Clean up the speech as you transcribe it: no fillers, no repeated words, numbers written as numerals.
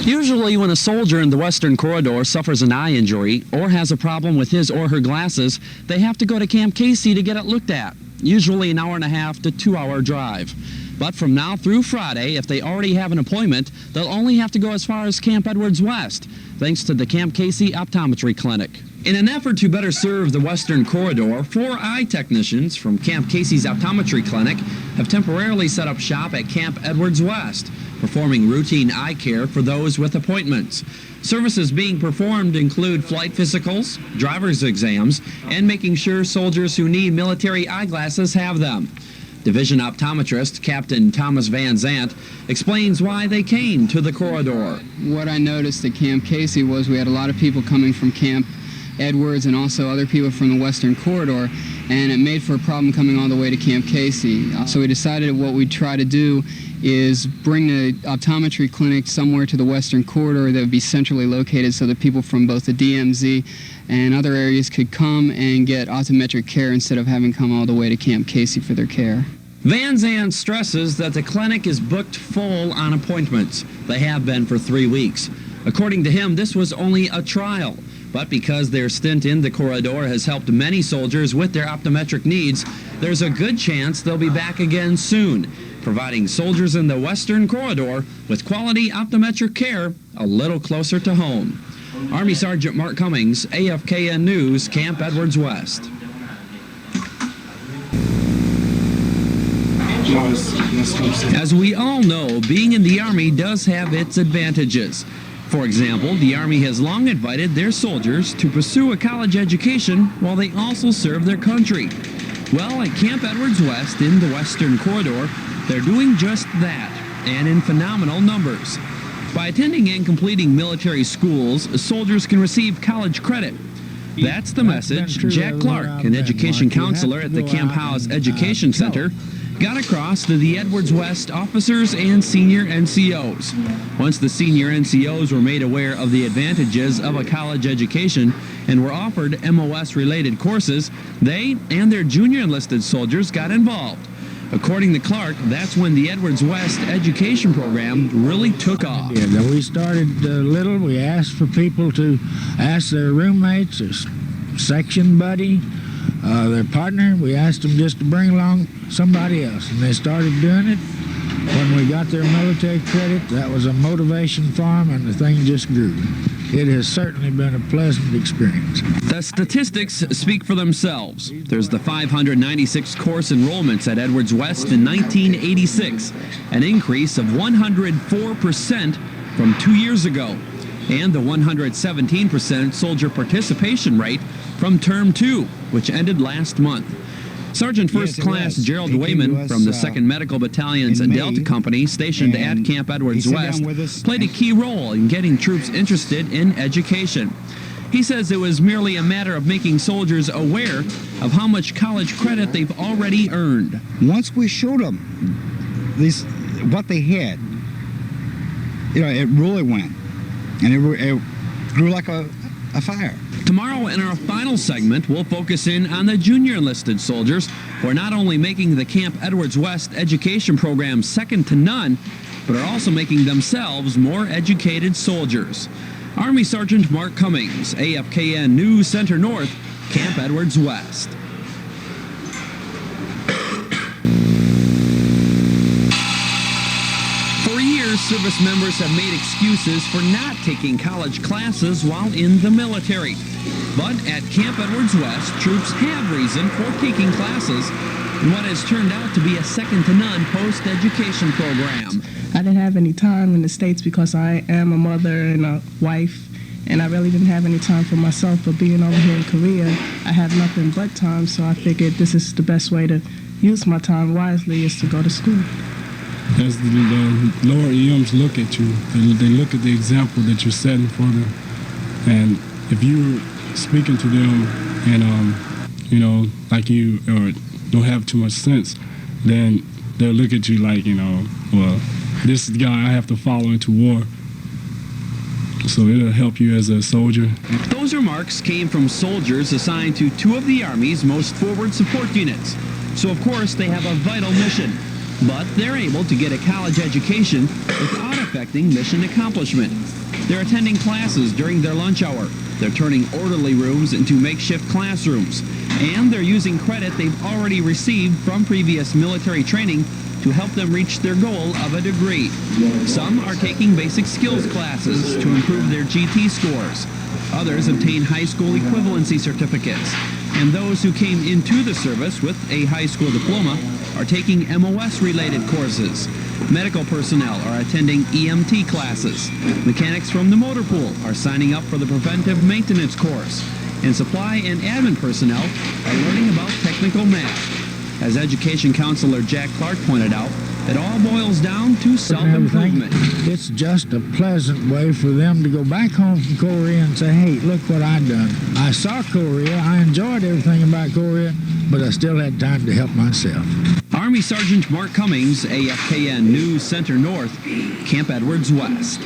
Usually when a soldier in the Western Corridor suffers an eye injury or has a problem with his or her glasses, they have to go to Camp Casey to get it looked at, usually an hour-and-a-half to 2-hour drive. But from now through Friday, if they already have an appointment, they'll only have to go as far as Camp Edwards West, thanks to the Camp Casey Optometry Clinic. In an effort to better serve the Western Corridor, 4 eye technicians from Camp Casey's Optometry Clinic have temporarily set up shop at Camp Edwards West, performing routine eye care for those with appointments. Services being performed include flight physicals, driver's exams, and making sure soldiers who need military eyeglasses have them. Division optometrist Captain Thomas Van Zant explains why they came to the corridor. What I noticed at Camp Casey was we had a lot of people coming from Camp Edwards and also other people from the Western Corridor, and it made for a problem coming all the way to Camp Casey. So we decided what we'd try to do is bring the optometry clinic somewhere to the Western Corridor that would be centrally located so that people from both the DMZ and other areas could come and get optometric care instead of having come all the way to Camp Casey for their care. Van Zandt stresses that the clinic is booked full on appointments. They have been for 3 weeks. According to him, this was only a trial. But because their stint in the corridor has helped many soldiers with their optometric needs, there's a good chance they'll be back again soon, providing soldiers in the Western Corridor with quality optometric care a little closer to home. Army Sergeant Mark Cummings, AFKN News, Camp Edwards West. As we all know, being in the Army does have its advantages. For example, the Army has long invited their soldiers to pursue a college education while they also serve their country. Well, at Camp Edwards West in the Western Corridor, they're doing just that, and in phenomenal numbers. By attending and completing military schools, soldiers can receive college credit. That's the message Jack Clark, an education counselor at the Camp House Education Center, got across to the Edwards West officers and senior NCOs. Once the senior NCOs were made aware of the advantages of a college education and were offered MOS-related courses, they and their junior enlisted soldiers got involved. According to Clark, that's when the Edwards West education program really took off. Yeah, we started little. We asked for people to ask their roommates, their section buddy, their partner. We asked them just to bring along somebody else, and they started doing it. When we got their military credit, that was a motivation for them, and the thing just grew. It has certainly been a pleasant experience. The statistics speak for themselves. There's the 596 course enrollments at Edwards West in 1986, an increase of 104% from 2 years ago, and the 117% soldier participation rate from Term 2, which ended last month. Sergeant First Class Gerald Wayman from the 2nd Medical Battalion's Delta Company, stationed at Camp Edwards West, played a key role in getting troops interested in education. He says it was merely a matter of making soldiers aware of how much college credit they've already earned. Once we showed them what they had, it really went, and it grew like a fire. Tomorrow in our final segment, we'll focus in on the junior enlisted soldiers who are not only making the Camp Edwards West education program second to none, but are also making themselves more educated soldiers. Army Sergeant Mark Cummings, AFKN News Center North, Camp Edwards West. Service members have made excuses for not taking college classes while in the military. But at Camp Edwards West, troops have reason for taking classes in what has turned out to be a second-to-none post-education program. I didn't have any time in the States because I am a mother and a wife, and I really didn't have any time for myself. But being over here in Korea, I have nothing but time, so I figured this is the best way to use my time wisely is to go to school. As the lower EMs look at you, they look at the example that you're setting for them. And if you're speaking to them and, like you or don't have too much sense, then they'll look at you like, well, this is the guy I have to follow into war. So it'll help you as a soldier. Those remarks came from soldiers assigned to 2 of the Army's most forward support units. So, of course, they have a vital mission. But they're able to get a college education without affecting mission accomplishment. They're attending classes during their lunch hour. They're turning orderly rooms into makeshift classrooms. And they're using credit they've already received from previous military training to help them reach their goal of a degree. Some are taking basic skills classes to improve their GT scores. Others obtain high school equivalency certificates. And those who came into the service with a high school diploma are taking MOS-related courses. Medical personnel are attending EMT classes. Mechanics from the motor pool are signing up for the preventive maintenance course. And supply and admin personnel are learning about technical math. As Education Counselor Jack Clark pointed out, it all boils down to self-improvement. It's just a pleasant way for them to go back home from Korea and say, hey, look what I've done. I saw Korea, I enjoyed everything about Korea, but I still had time to help myself. Army Sergeant Mark Cummings, AFKN News Center North, Camp Edwards West.